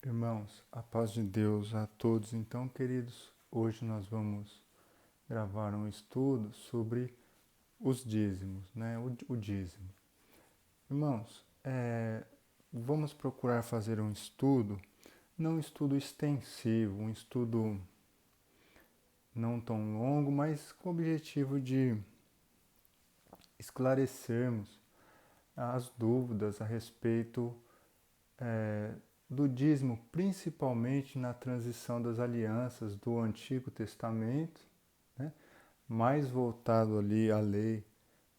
Irmãos, a paz de Deus a todos. Então, queridos, hoje nós vamos gravar um estudo sobre os dízimos, né? O dízimo. Irmãos, vamos procurar fazer um estudo, não um estudo extensivo, um estudo não tão longo, mas com o objetivo de esclarecermos as dúvidas a respeito é, do dízimo, principalmente na transição das alianças do Antigo Testamento, né, mais voltado ali à lei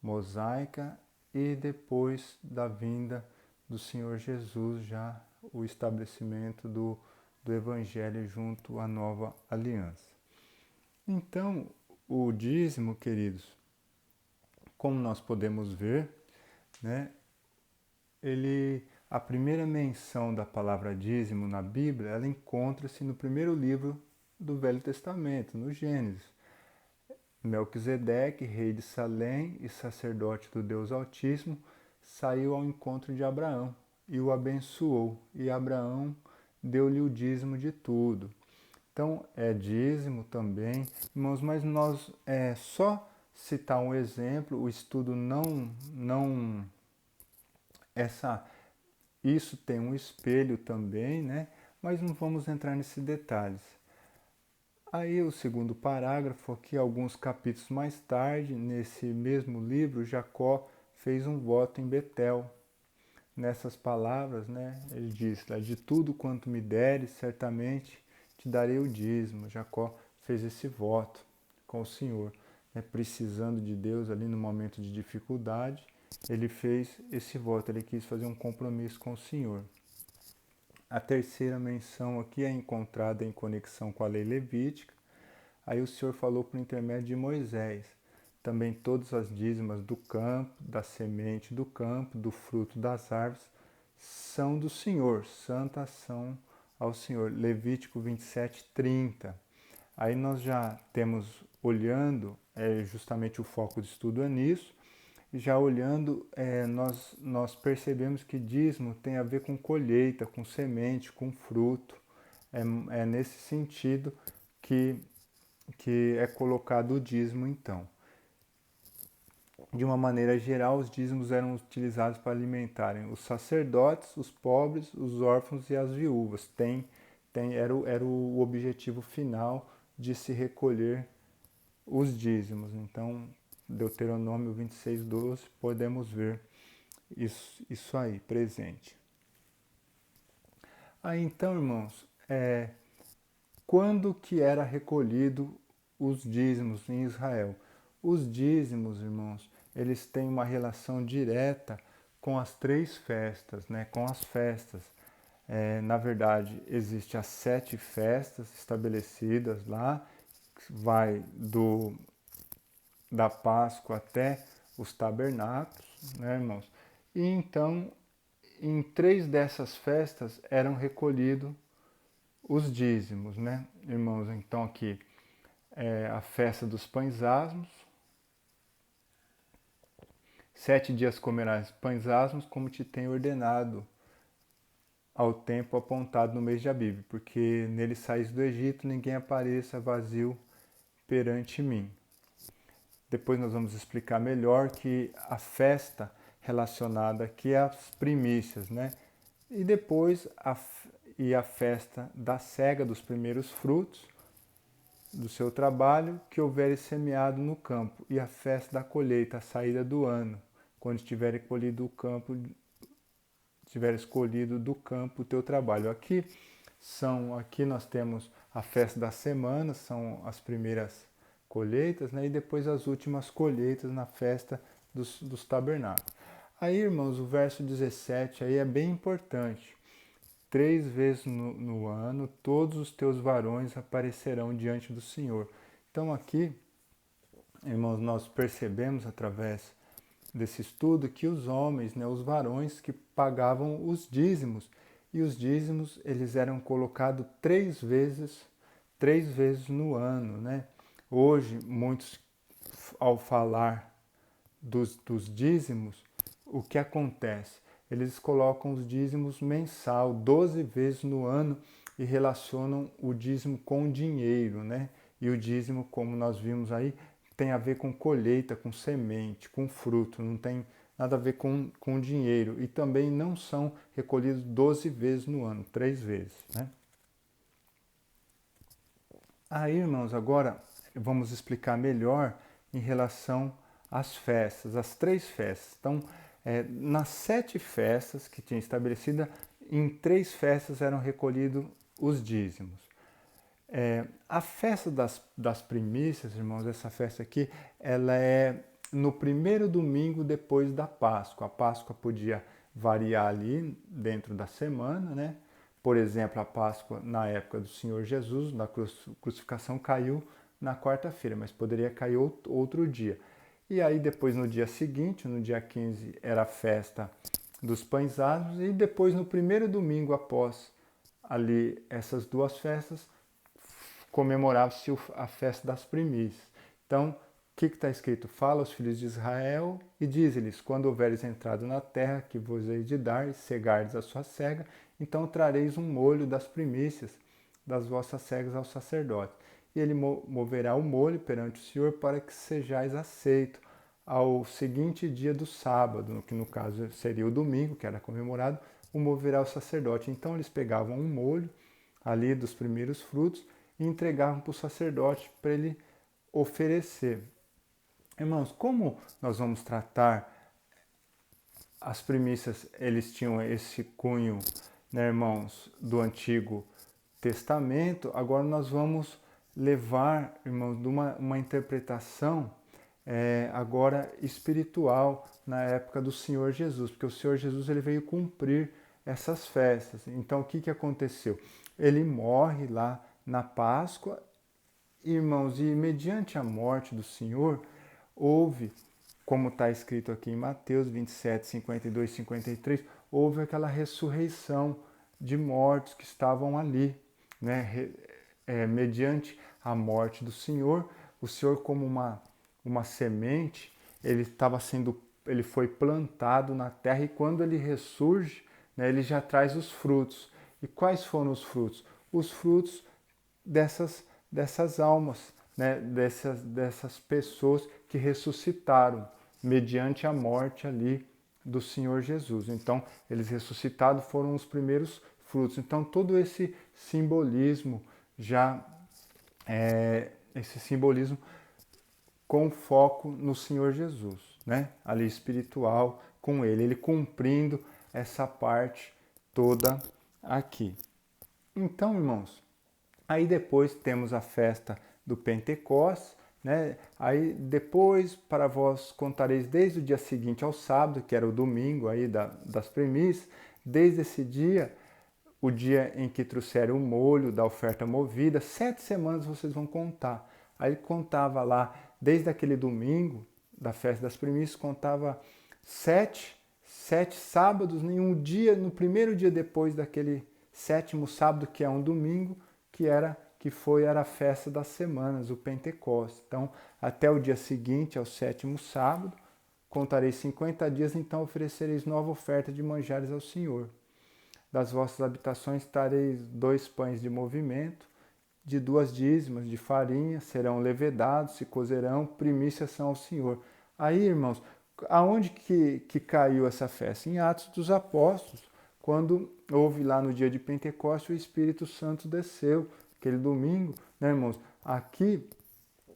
mosaica e depois da vinda do Senhor Jesus, já o estabelecimento do Evangelho junto à nova aliança. Então, o dízimo, queridos, como nós podemos ver, né, a primeira menção da palavra dízimo na Bíblia, ela encontra-se no primeiro livro do Velho Testamento, no Gênesis. Melquisedeque, rei de Salém e sacerdote do Deus Altíssimo, saiu ao encontro de Abraão e o abençoou, e Abraão deu-lhe o dízimo de tudo. Então, é dízimo também, irmãos, mas nós só citar um exemplo, o estudo não isso tem um espelho também, né? Mas não vamos entrar nesses detalhes. Aí o segundo parágrafo, aqui alguns capítulos mais tarde, nesse mesmo livro, Jacó fez um voto em Betel. Nessas palavras, né, ele diz, de tudo quanto me deres, certamente te darei o dízimo. Jacó fez esse voto com o Senhor, né, precisando de Deus ali no momento de dificuldade, ele fez esse voto, ele quis fazer um compromisso com o Senhor. A terceira menção aqui é encontrada em conexão com a lei levítica. Aí o Senhor falou por intermédio de Moisés. Também todas as dízimas do campo, da semente do campo, do fruto das árvores, são do Senhor, santas são ao Senhor. Levítico 27:30. Aí nós já temos, olhando, justamente o foco de estudo é nisso, já olhando, nós percebemos que dízimo tem a ver com colheita, com semente, com fruto. É nesse sentido que é colocado o dízimo, então. De uma maneira geral, os dízimos eram utilizados para alimentarem os sacerdotes, os pobres, os órfãos e as viúvas. Era o objetivo final de se recolher os dízimos. Então, Deuteronômio 26:12, podemos ver isso aí, presente. Aí então, irmãos, quando que era recolhido os dízimos em Israel? Os dízimos, irmãos, eles têm uma relação direta com as três festas, né? Com as festas. Na verdade, existem as 7 festas estabelecidas lá, vai da Páscoa até os tabernáculos, né, irmãos? E então, em 3 dessas festas eram recolhidos os dízimos, né, irmãos? Então aqui a festa dos pães asmos. 7 dias comerás pães asmos, como te tenho ordenado, ao tempo apontado no mês de Abib, porque nele saís do Egito, ninguém apareça vazio perante mim. Depois nós vamos explicar melhor que a festa relacionada aqui é as primícias, né? E depois a festa da cega dos primeiros frutos do seu trabalho que houver semeado no campo, e a festa da colheita, a saída do ano, quando tiveres colhido do campo o teu trabalho. Aqui nós temos a festa das semanas, são as primeiras colheitas, né? E depois as últimas colheitas na festa dos tabernáculos. Aí, irmãos, o verso 17 aí é bem importante. 3 vezes no ano, todos os teus varões aparecerão diante do Senhor. Então aqui, irmãos, nós percebemos através desse estudo que os homens, né, os varões que pagavam os dízimos, e os dízimos eles eram colocados 3 vezes no ano, né? Hoje, muitos, ao falar dos dízimos, o que acontece? eles colocam os dízimos mensal, 12 vezes no ano, e relacionam o dízimo com dinheiro, né? E o dízimo, como nós vimos aí, tem a ver com colheita, com semente, com fruto, não tem nada a ver com dinheiro. E também não são recolhidos 12 vezes no ano, 3 vezes, né? Aí, irmãos, agora vamos explicar melhor em relação às festas, as 3 festas. Então, nas 7 festas que tinha estabelecida, em 3 festas eram recolhidos os dízimos. A festa das primícias, irmãos, essa festa aqui, ela é no primeiro domingo depois da Páscoa. A Páscoa podia variar ali dentro da semana, né? Por exemplo, a Páscoa na época do Senhor Jesus, na crucificação, caiu na quarta-feira, mas poderia cair outro dia. E aí depois no dia seguinte, no dia 15, era a festa dos pães asmos, e depois no primeiro domingo após ali essas 2 festas, comemorava-se a festa das primícias. Então, o que está escrito? Fala aos filhos de Israel e diz-lhes, quando houveres entrado na terra que vos hei de dar, e cegardes a sua cega, então trareis um molho das primícias das vossas cegas ao sacerdote. E ele moverá o molho perante o Senhor para que sejais aceito ao seguinte dia do sábado, que no caso seria o domingo, que era comemorado, o moverá o sacerdote. Então eles pegavam um molho ali dos primeiros frutos e entregavam para o sacerdote para ele oferecer. Irmãos, como nós vamos tratar as primícias? Eles tinham esse cunho, né, irmãos, do Antigo Testamento. Agora nós vamos levar, irmãos, de uma interpretação agora espiritual na época do Senhor Jesus, porque o Senhor Jesus ele veio cumprir essas festas. Então o que aconteceu? Ele morre lá na Páscoa, irmãos, e mediante a morte do Senhor, houve, como está escrito aqui em Mateus 27, 52, 53, houve aquela ressurreição de mortos que estavam ali, né? Mediante a morte do Senhor, o Senhor como uma semente, ele foi plantado na terra, e quando ele ressurge, né, ele já traz os frutos. E quais foram os frutos? Os frutos dessas almas, né, dessas pessoas que ressuscitaram mediante a morte ali do Senhor Jesus. Então, eles ressuscitados foram os primeiros frutos. Então, todo esse simbolismo esse simbolismo com foco no Senhor Jesus, né? Ali espiritual com ele cumprindo essa parte toda aqui. Então, irmãos, aí depois temos a festa do Pentecostes, né? Aí depois, para vós contareis desde o dia seguinte ao sábado, que era o domingo aí das primícias, desde esse dia, o dia em que trouxeram o molho da oferta movida, 7 semanas vocês vão contar. Aí ele contava lá, desde aquele domingo da festa das primícias, contava sete sábados, nenhum dia, no primeiro dia depois daquele 7º sábado, que é um domingo, era a festa das semanas, o Pentecostes. Então, até o dia seguinte, ao 7º sábado, contareis 50 dias, então oferecereis nova oferta de manjares ao Senhor. Das vossas habitações tareis 2 pães de movimento, de 2 dízimas de farinha, serão levedados, se cozerão, primícias são ao Senhor. Aí, irmãos, aonde que caiu essa festa? Em Atos dos Apóstolos, quando houve lá no dia de Pentecostes, o Espírito Santo desceu, aquele domingo, né, irmãos? Aqui,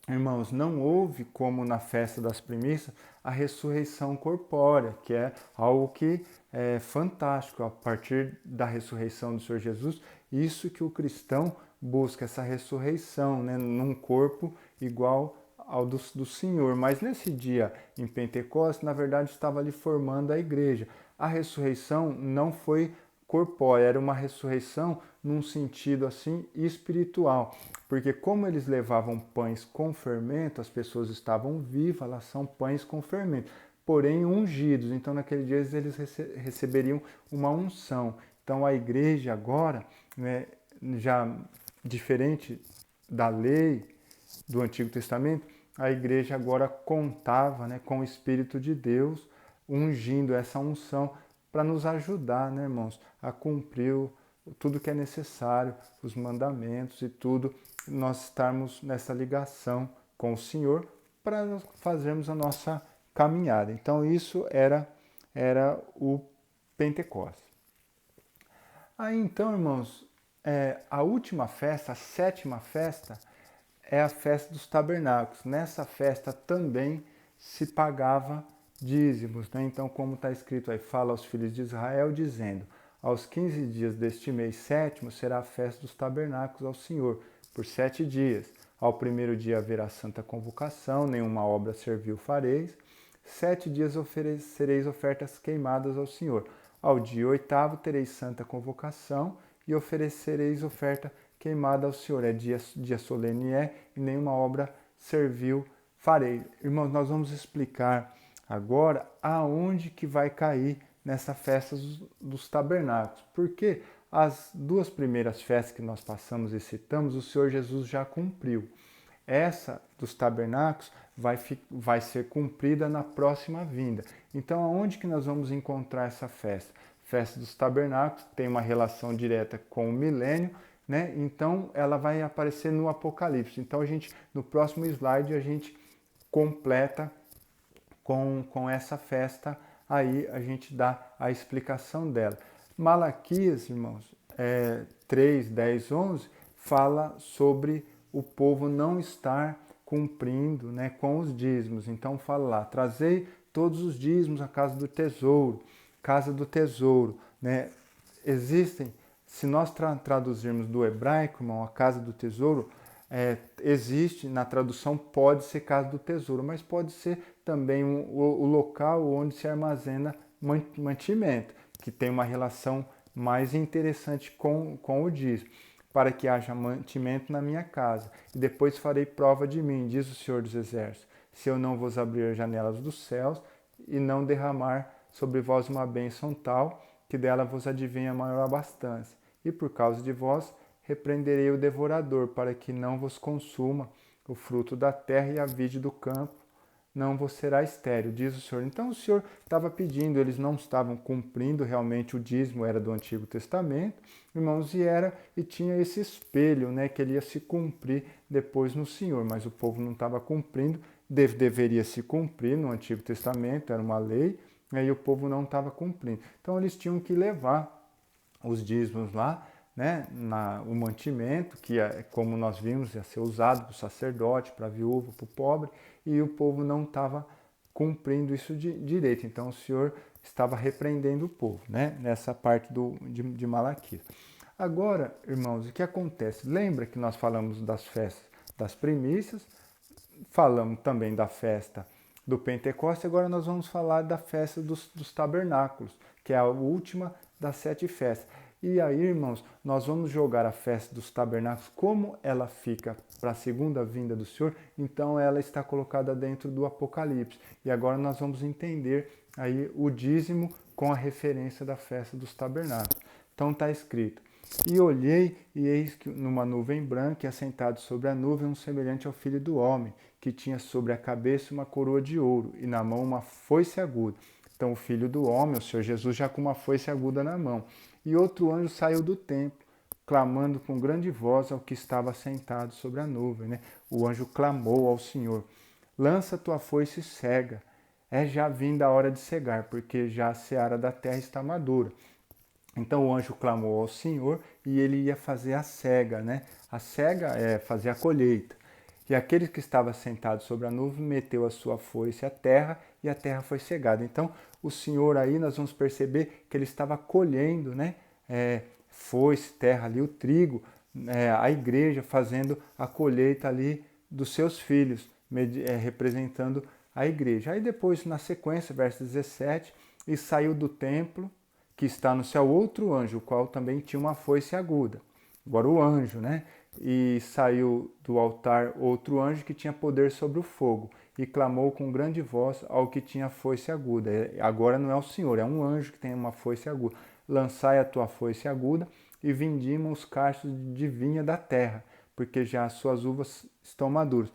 irmãos, não houve, como na festa das primícias, a ressurreição corpórea, que é algo que é fantástico. A partir da ressurreição do Senhor Jesus, isso que o cristão busca, essa ressurreição, né, num corpo igual ao do Senhor. Mas nesse dia em Pentecostes, na verdade, estava ali formando a igreja. A ressurreição não foi corpórea, era uma ressurreição num sentido assim espiritual, porque como eles levavam pães com fermento, as pessoas estavam vivas, elas são pães com fermento, porém ungidos. Então naquele dia eles receberiam uma unção. Então a igreja agora, né, já diferente da lei do Antigo Testamento, a igreja agora contava, né, com o Espírito de Deus ungindo essa unção para nos ajudar, né, irmãos, a cumprir tudo que é necessário, os mandamentos e tudo, nós estarmos nessa ligação com o Senhor para fazermos a nossa caminhada. Então isso era o Pentecostes. Aí então, irmãos, a última festa, a sétima festa, é a festa dos tabernáculos. Nessa festa também se pagava dízimos, né? Então, como está escrito aí, fala aos filhos de Israel, dizendo: aos 15 dias deste mês sétimo será a festa dos tabernáculos ao Senhor, por 7 dias. Ao primeiro dia haverá santa convocação, nenhuma obra servil fareis. 7 dias oferecereis ofertas queimadas ao Senhor. Ao dia oitavo tereis santa convocação e oferecereis oferta queimada ao Senhor. Dia solene e nenhuma obra servil farei. Irmãos, nós vamos explicar agora aonde que vai cair nessa festa dos tabernáculos. Porque as duas primeiras festas que nós passamos e citamos, o Senhor Jesus já cumpriu. Essa dos tabernáculos vai ser cumprida na próxima vinda. Então, aonde que nós vamos encontrar essa festa? Festa dos tabernáculos tem uma relação direta com o milênio, né? Então, ela vai aparecer no Apocalipse. Então, no próximo slide, a gente completa com essa festa, aí a gente dá a explicação dela. Malaquias, irmãos, 3, 10, 11, fala sobre o povo não estar cumprindo, né, com os dízimos. Então fala lá, trazei todos os dízimos à casa do tesouro, né? Existem, se nós traduzirmos do hebraico, irmão, a casa do tesouro, existe, na tradução pode ser casa do tesouro, mas pode ser também o local onde se armazena mantimento, que tem uma relação mais interessante com o dízimo, para que haja mantimento na minha casa. E depois farei prova de mim, diz o Senhor dos Exércitos, se eu não vos abrir as janelas dos céus e não derramar sobre vós uma bênção tal, que dela vos advenha maior abastança. E por causa de vós, repreenderei o devorador, para que não vos consuma o fruto da terra e a vide do campo, não vos será estéril, diz o Senhor. Então o Senhor estava pedindo, eles não estavam cumprindo, realmente o dízimo era do Antigo Testamento, irmãos, e tinha esse espelho, né, que ele ia se cumprir depois no Senhor, mas o povo não estava cumprindo, deveria se cumprir no Antigo Testamento, era uma lei, e o povo não estava cumprindo. Então eles tinham que levar os dízimos lá, né, o mantimento, que como nós vimos, ia ser usado para o sacerdote, para a viúva, para o pobre, e o povo não estava cumprindo isso direito. Então o Senhor estava repreendendo o povo, né, nessa parte de Malaquias. Agora, irmãos, o que acontece? Lembra que nós falamos das festas das primícias, falamos também da festa do Pentecostes, agora nós vamos falar da festa dos tabernáculos, que é a última das 7 festas. E aí, irmãos, nós vamos jogar a festa dos tabernáculos, como ela fica para a segunda vinda do Senhor, então ela está colocada dentro do Apocalipse. E agora nós vamos entender aí o dízimo com a referência da festa dos tabernáculos. Então está escrito: e olhei, e eis que numa nuvem branca, e assentado sobre a nuvem, um semelhante ao Filho do Homem, que tinha sobre a cabeça uma coroa de ouro, e na mão uma foice aguda. Então o Filho do Homem, o Senhor Jesus, já com uma foice aguda na mão. E outro anjo saiu do templo, clamando com grande voz ao que estava sentado sobre a nuvem, né? O anjo clamou ao Senhor: lança tua foice e cega, é já vinda a hora de cegar, porque já a seara da terra está madura. Então o anjo clamou ao Senhor e ele ia fazer a cega, né? A cega é fazer a colheita. E aquele que estava sentado sobre a nuvem meteu a sua foice à terra e a terra foi cegada. Então o Senhor aí, nós vamos perceber que ele estava colhendo, né? Foice, terra ali, o trigo, a igreja fazendo a colheita ali dos seus filhos, representando a igreja. Aí depois, na sequência, verso 17, e saiu do templo, que está no céu, outro anjo, o qual também tinha uma foice aguda. Agora o anjo, né? E saiu do altar outro anjo que tinha poder sobre o fogo, e clamou com grande voz ao que tinha foice aguda. Agora não é o Senhor, é um anjo que tem uma foice aguda. Lançai a tua foice aguda e vindima os cachos de vinha da terra, porque já as suas uvas estão maduras.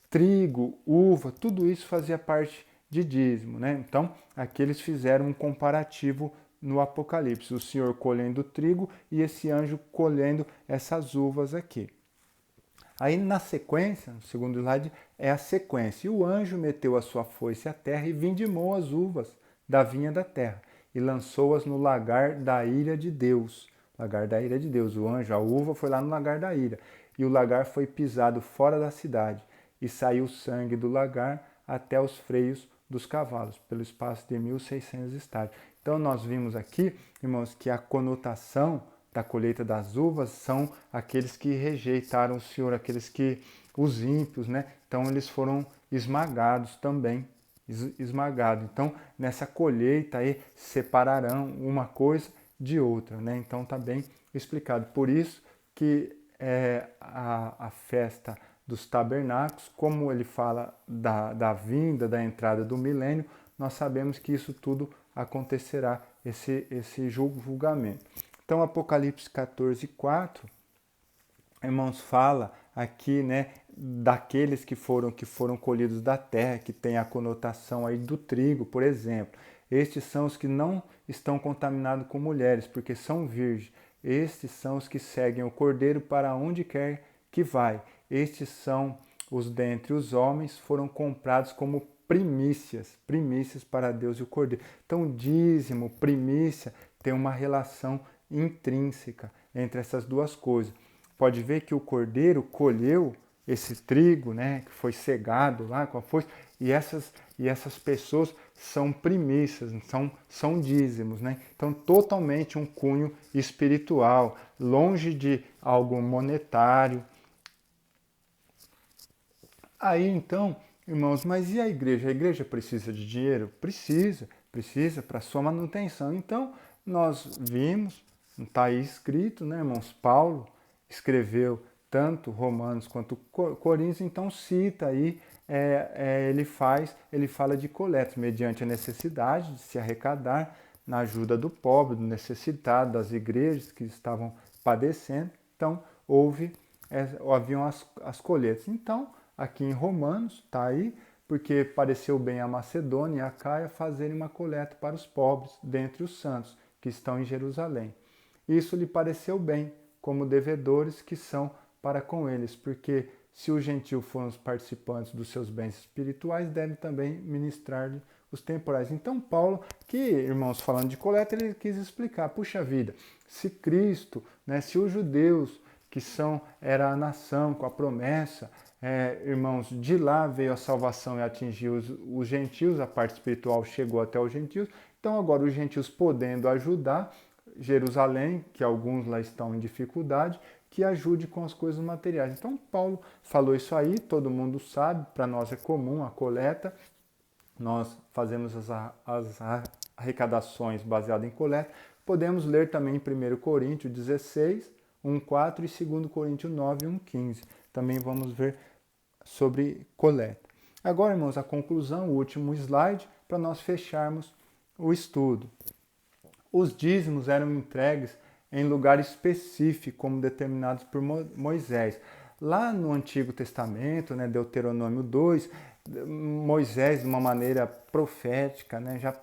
Trigo, uva, tudo isso fazia parte de dízimo, né? Então, aqui eles fizeram um comparativo no Apocalipse, o Senhor colhendo o trigo e esse anjo colhendo essas uvas aqui. Aí na sequência, no segundo slide, é a sequência. E o anjo meteu a sua foice à terra e vindimou as uvas da vinha da terra e lançou-as no lagar da ira de Deus. Lagar da ira de Deus. O anjo, a uva, foi lá no lagar da ira. E o lagar foi pisado fora da cidade. E saiu sangue do lagar até os freios dos cavalos, pelo espaço de 1.600 estádios. Então nós vimos aqui, irmãos, que a conotação da colheita das uvas são aqueles que rejeitaram o Senhor, os ímpios, né? Então eles foram esmagados também, esmagados. Então nessa colheita aí separarão uma coisa de outra, né? Então está bem explicado. Por isso que a festa dos tabernáculos, como ele fala da vinda, da entrada do milênio, nós sabemos que isso tudo acontecerá, esse julgamento. Então, Apocalipse 14, 4, irmãos, fala aqui, né, daqueles que foram colhidos da terra, que tem a conotação aí do trigo, por exemplo. Estes são os que não estão contaminados com mulheres, porque são virgens. Estes são os que seguem o Cordeiro para onde quer que vai. Estes são os dentre os homens, foram comprados como primícias para Deus e o Cordeiro. Então, dízimo, primícia, tem uma relação intrínseca entre essas duas coisas. Pode ver que o cordeiro colheu esse trigo, né, que foi cegado lá com a foice, e essas pessoas são primícias, são dízimos, né? Então, totalmente um cunho espiritual, longe de algo monetário. Aí, então, irmãos, mas e a igreja? A igreja precisa de dinheiro? Precisa para sua manutenção. Então, nós vimos, está aí escrito, né, irmãos? Paulo escreveu tanto Romanos quanto Coríntios, então cita aí, ele fala de coletas, mediante a necessidade de se arrecadar na ajuda do pobre, do necessitado, das igrejas que estavam padecendo. Então, haviam as colheitas. Então, aqui em Romanos, está aí, porque pareceu bem a Macedônia e a Caia fazerem uma coleta para os pobres dentre os santos que estão em Jerusalém. Isso lhe pareceu bem, como devedores que são para com eles, porque se os gentios foram os participantes dos seus bens espirituais, deve também ministrar-lhe os temporais. Então Paulo, que, irmãos, falando de coleta, ele quis explicar, puxa vida, se Cristo, né, se os judeus, que era a nação com a promessa, irmãos, de lá veio a salvação e atingiu os gentios, a parte espiritual chegou até os gentios, então agora os gentios podendo ajudar Jerusalém, que alguns lá estão em dificuldade, que ajude com as coisas materiais. Então Paulo falou isso aí, todo mundo sabe, para nós é comum a coleta, nós fazemos as arrecadações baseadas em coleta. Podemos ler também em 1 Coríntios 16, 1,4 e 2 Coríntios 9, 1,15. Também vamos ver sobre coleta. Agora, irmãos, a conclusão, o último slide, para nós fecharmos o estudo. Os dízimos eram entregues em lugar específico, como determinados por Moisés. Lá no Antigo Testamento, né, Deuteronômio 2, Moisés, de uma maneira profética, né, já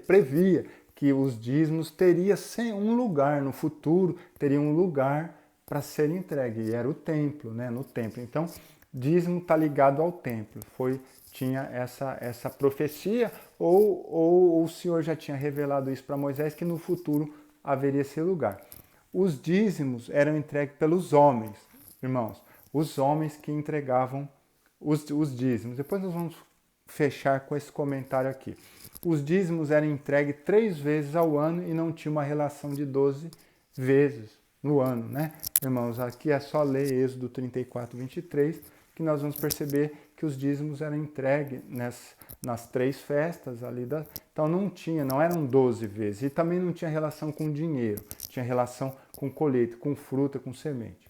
previa que os dízimos teriam um lugar no futuro, teria um lugar para ser entregue, e era o templo, né, no templo. Então, dízimo está ligado ao templo. Tinha essa profecia, ou o Senhor já tinha revelado isso para Moisés, que no futuro haveria esse lugar. Os dízimos eram entregues pelos homens, irmãos, os homens que entregavam os dízimos. Depois nós vamos fechar com esse comentário aqui. Os dízimos eram entregues 3 vezes ao ano e não tinha uma relação de 12 vezes no ano, né? Irmãos, aqui é só ler Êxodo 34, 23, que nós vamos perceber que os dízimos eram entregues nas 3 festas ali. Então não eram 12 vezes. E também não tinha relação com dinheiro, tinha relação com colheita, com fruta, com semente.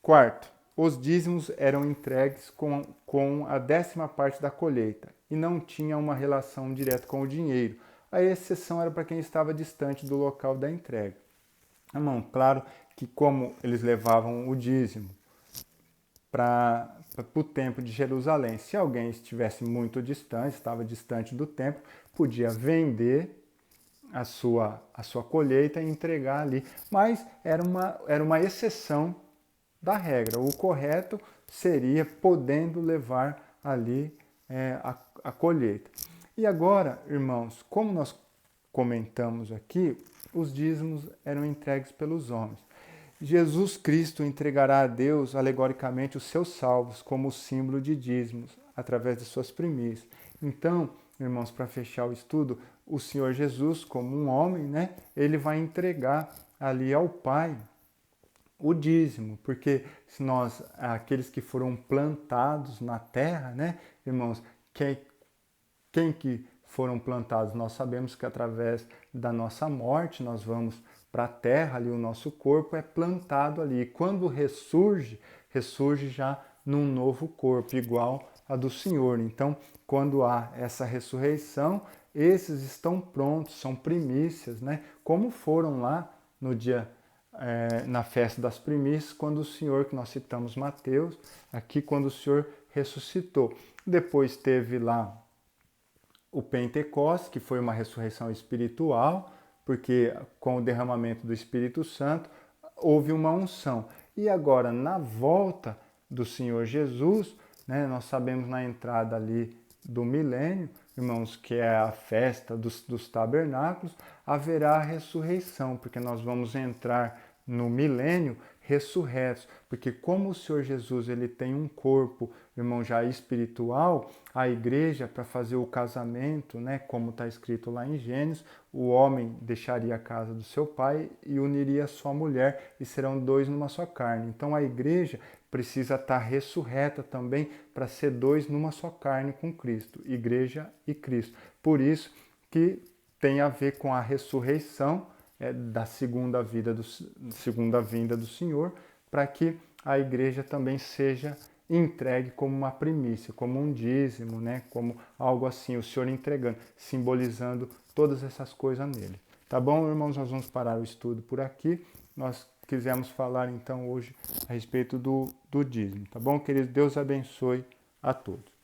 Quarto, os dízimos eram entregues com a 10ª parte da colheita e não tinha uma relação direta com o dinheiro. A exceção era para quem estava distante do local da entrega. Irmão, claro que como eles levavam o dízimo para para o templo de Jerusalém. Se alguém estivesse muito distante, estava distante do templo, podia vender a sua colheita e entregar ali. Mas era uma exceção da regra. O correto seria podendo levar ali a colheita. E agora, irmãos, como nós comentamos aqui, os dízimos eram entregues pelos homens. Jesus Cristo entregará a Deus, alegoricamente, os seus salvos como símbolo de dízimos, através de suas primícias. Então, irmãos, para fechar o estudo, o Senhor Jesus, como um homem, né, ele vai entregar ali ao Pai o dízimo, porque se nós, aqueles que foram plantados na terra, né, irmãos, quem que foram plantados? Nós sabemos que através da nossa morte nós vamos para a terra, ali o nosso corpo é plantado ali. E quando ressurge, ressurge já num novo corpo, igual a do Senhor. Então, quando há essa ressurreição, esses estão prontos, são primícias, né? Como foram lá no dia, na festa das primícias, quando o Senhor, que nós citamos Mateus, aqui quando o Senhor ressuscitou. Depois teve lá o Pentecostes, que foi uma ressurreição espiritual, porque com o derramamento do Espírito Santo houve uma unção. E agora, na volta do Senhor Jesus, né, nós sabemos na entrada ali do milênio, irmãos, que é a festa dos tabernáculos, haverá a ressurreição, porque nós vamos entrar no milênio ressurretos, porque como o Senhor Jesus ele tem um corpo, irmão, já espiritual, a igreja, para fazer o casamento, né, como está escrito lá em Gênesis, o homem deixaria a casa do seu pai e uniria a sua mulher, e serão dois numa só carne. Então a igreja precisa estar ressurreta também para ser dois numa só carne com Cristo, igreja e Cristo. Por isso que tem a ver com a ressurreição da segunda vinda do Senhor, para que a igreja também seja entregue como uma primícia, como um dízimo, né? Como algo assim, o Senhor entregando, simbolizando todas essas coisas nele. Tá bom, irmãos? Nós vamos parar o estudo por aqui. Nós quisemos falar então hoje a respeito do dízimo. Tá bom, queridos? Deus abençoe a todos.